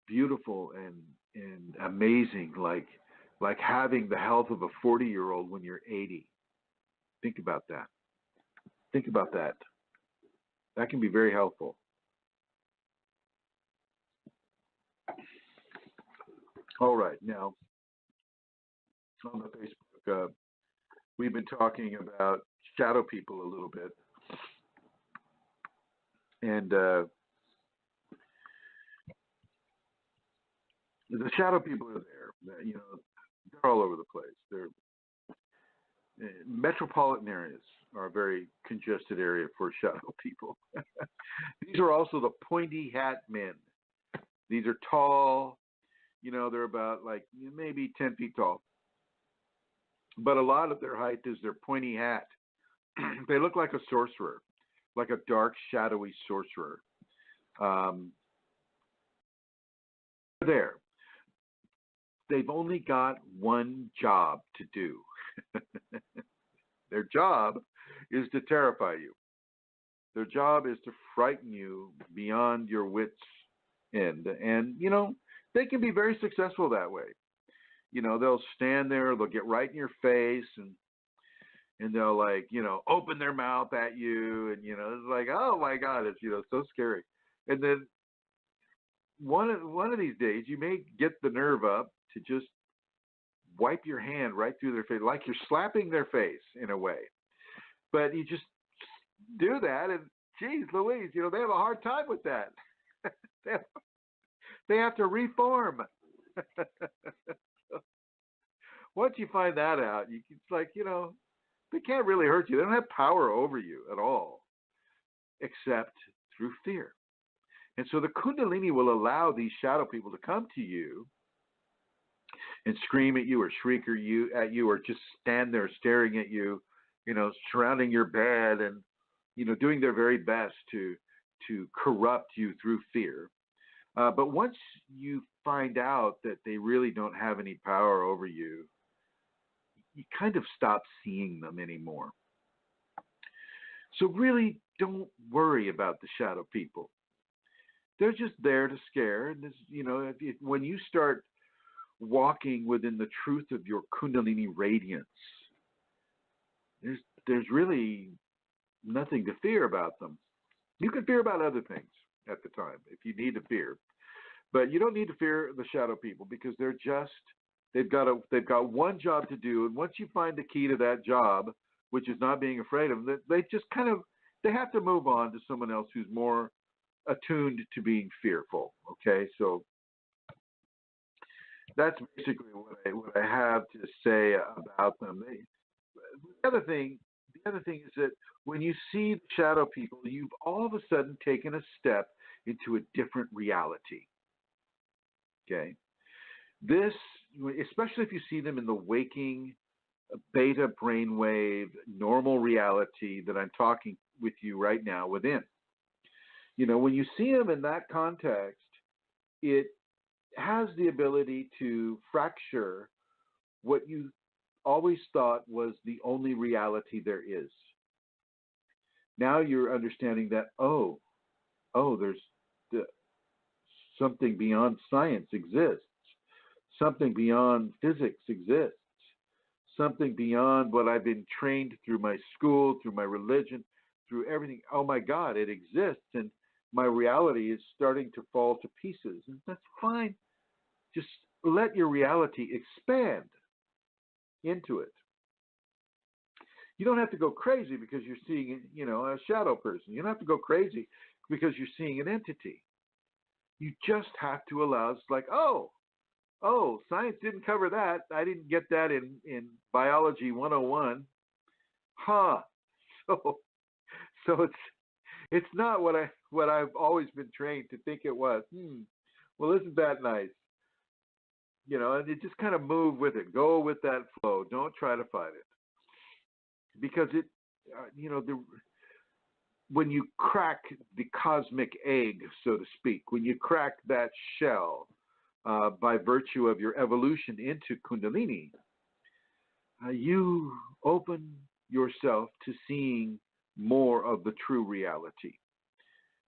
beautiful and amazing, like having the health of a 40-year-old when you're 80. Think about that. Think about that. That can be very helpful. All right, now on the Facebook, we've been talking about shadow people a little bit, and the shadow people are there. They're all over the place. They're metropolitan areas are a very congested area for shadow people. These are also the pointy hat men. These are tall, they're about maybe 10 feet tall. But a lot of their height is their pointy hat. They look like a sorcerer, like a dark, shadowy sorcerer. There. They've only got one job to do. Their job is to terrify you. Their job is to frighten you beyond your wits' end. And, they can be very successful that way. They'll stand there, they'll get right in your face, and they'll open their mouth at you, and it's like, oh my God, it's so scary. And then one of these days you may get the nerve up to just wipe your hand right through their face, like you're slapping their face in a way. But you just do that, and geez Louise, they have a hard time with that. They have to reform. Once you find that out, it's like, they can't really hurt you. They don't have power over you at all, except through fear. And so the Kundalini will allow these shadow people to come to you and scream at you or shriek at you or just stand there staring at you, surrounding your bed and, doing their very best to corrupt you through fear. But once you find out that they really don't have any power over you, you kind of stop seeing them anymore. So really don't worry about the shadow people. They're just there to scare. And when you start walking within the truth of your Kundalini radiance, there's really nothing to fear about them. You can fear about other things at the time if you need to fear, but you don't need to fear the shadow people because they've got one job to do, and once you find the key to that job, which is not being afraid of them, they just they have to move on to someone else who's more attuned to being fearful. Okay, so that's basically what I have to say about them. The other thing is that when you see the shadow people, you've all of a sudden taken a step into a different reality. Okay, this, especially if you see them in the waking beta brainwave normal reality that I'm talking with you right now within. When you see them in that context, it has the ability to fracture what you always thought was the only reality there is. Now you're understanding that, there's something beyond science exists. Something beyond physics exists. Something beyond what I've been trained through my school, through my religion, through everything. Oh my God, it exists, and my reality is starting to fall to pieces. And that's fine. Just let your reality expand into it. You don't have to go crazy because you're seeing, a shadow person. You don't have to go crazy because you're seeing an entity. You just have to allow, it's like, science didn't cover that. I didn't get that in biology 101. So it's not what I've always been trained to think it was. Well, isn't that nice? And you just kind of move with it. Go with that flow. Don't try to fight it. Because when you crack the cosmic egg, so to speak, when you crack that shell by virtue of your evolution into Kundalini, you open yourself to seeing more of the true reality.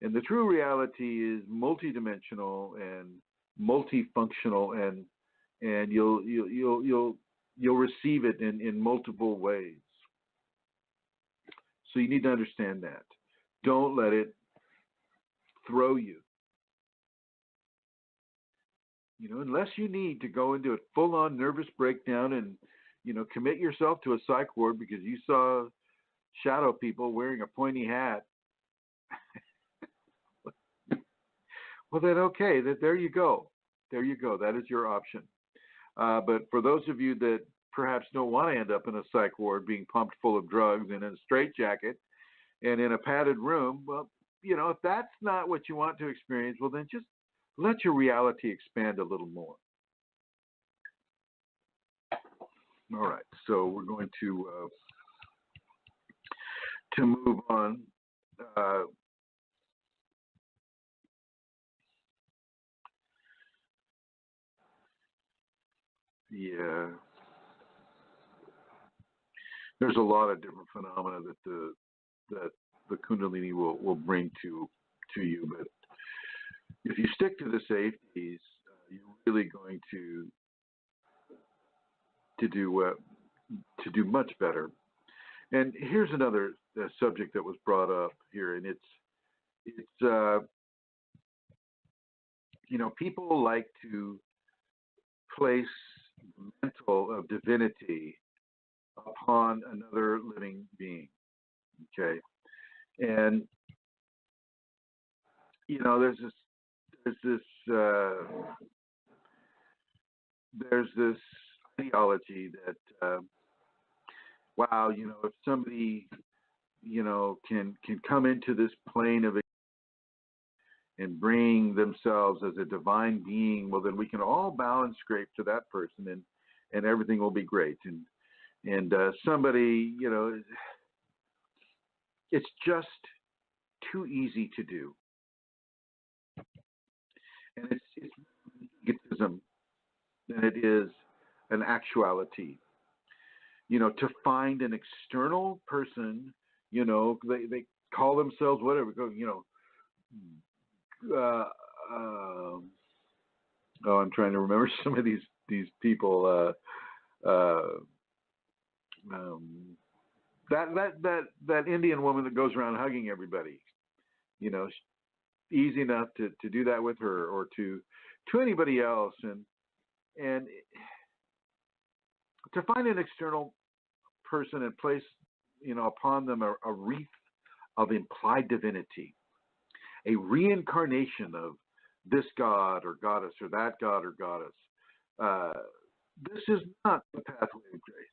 And the true reality is multidimensional and multifunctional, and you'll receive it in multiple ways. So you need to understand that. Don't let it throw you. Unless you need to go into a full-on nervous breakdown and, commit yourself to a psych ward because you saw shadow people wearing a pointy hat. Well, then, okay, there you go. There you go. That is your option. But for those of you that perhaps don't want to end up in a psych ward being pumped full of drugs and in a straitjacket and in a padded room, well, if that's not what you want to experience, well, then just let your reality expand a little more. All right, so we're going to move on. There's a lot of different phenomena that the Kundalini will bring to you, but if you stick to the safeties, you're really going to do much better. And here's another subject that was brought up here, and it's people like to place the mantle of divinity upon another living being. Okay, and there's this ideology that wow, if somebody can come into this plane of and bring themselves as a divine being, well, then we can all bow and scrape to that person, and everything will be great. And somebody, it's just too easy to do. And it's egotism than it is an actuality. To find an external person You know, they call themselves whatever. You know, oh, I'm trying to remember some of these people. That Indian woman that goes around hugging everybody. You know, easy enough to do that with her or to anybody else, and to find an external person and place, you know, upon them a wreath of implied divinity, a reincarnation of this god or goddess or that god or goddess. This is not the pathway of grace.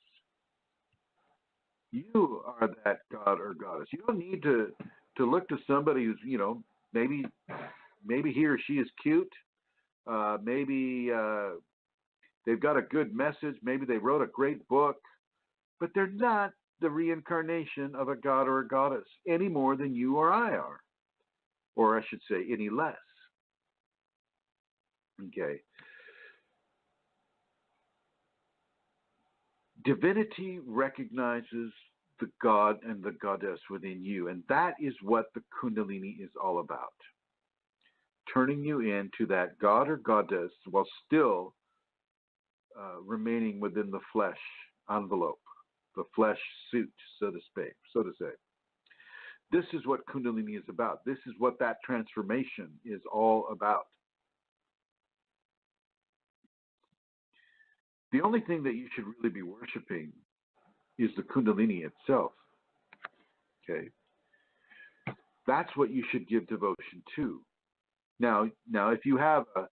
You are that god or goddess. You don't need to look to somebody who's, you know, maybe he or she is cute. Maybe they've got a good message. Maybe they wrote a great book, but they're not the reincarnation of a god or a goddess any more than you or I are, or I should say any less. Okay. Divinity recognizes the god and the goddess within you, and that is what the Kundalini is all about. Turning you into that god or goddess while still remaining within the flesh envelope, the flesh suit, so to say. This is what Kundalini is about. This is what that transformation is all about. The only thing that you should really be worshiping is the Kundalini itself. Okay? That's what you should give devotion to. Now, if you have a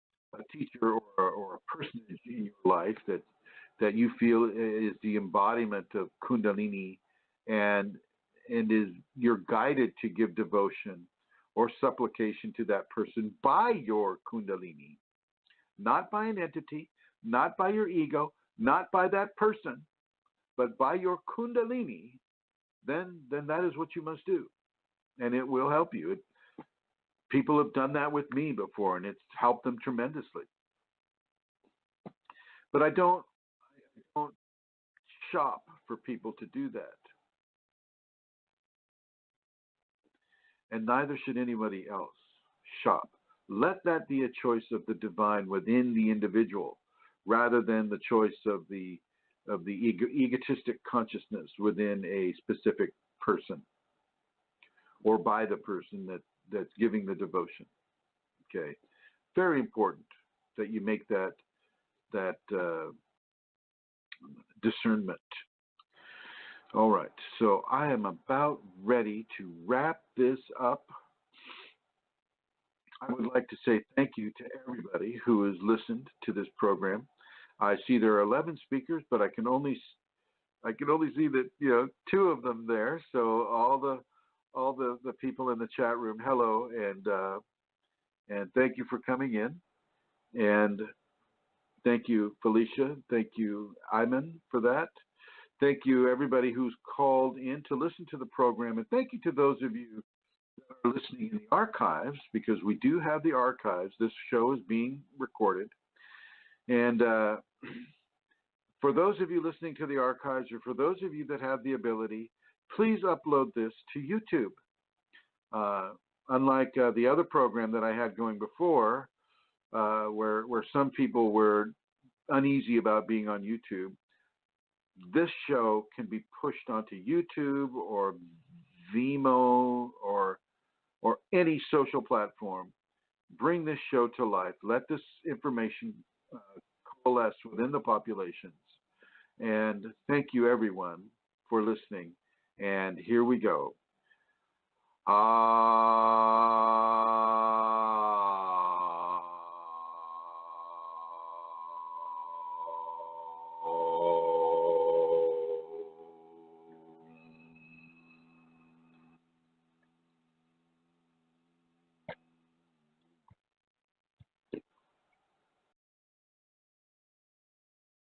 teacher or a personage in your life that you feel is the embodiment of Kundalini and you're guided to give devotion or supplication to that person by your Kundalini, not by an entity, not by your ego, not by that person, but by your Kundalini, then that is what you must do. And it will help you. People have done that with me before, and it's helped them tremendously. But I don't shop for people to do that. And neither should anybody else shop. Let that be a choice of the divine within the individual, rather than the choice of the egotistic consciousness within a specific person or by the person that's giving the devotion. Okay, very important that you make that discernment. All right, so I am about ready to wrap this up. I would like to say thank you to everybody who has listened to this program. I see there are 11 speakers, but I can only see that, you know, 2 of them there. So all the people in the chat room, hello, and thank you for coming in, and thank you, Felicia, thank you, Iman, for that. Thank you, everybody who's called in to listen to the program, and thank you to those of you that are listening in the archives, because we do have the archives. This show is being recorded. And for those of you listening to the archives, or for those of you that have the ability, please upload this to YouTube. Unlike the other program that I had going before, where some people were uneasy about being on YouTube, this show can be pushed onto YouTube or Vimeo or any social platform. Bring this show to life. Let this information coalesce within the populations. And thank you, everyone, for listening. And here we go.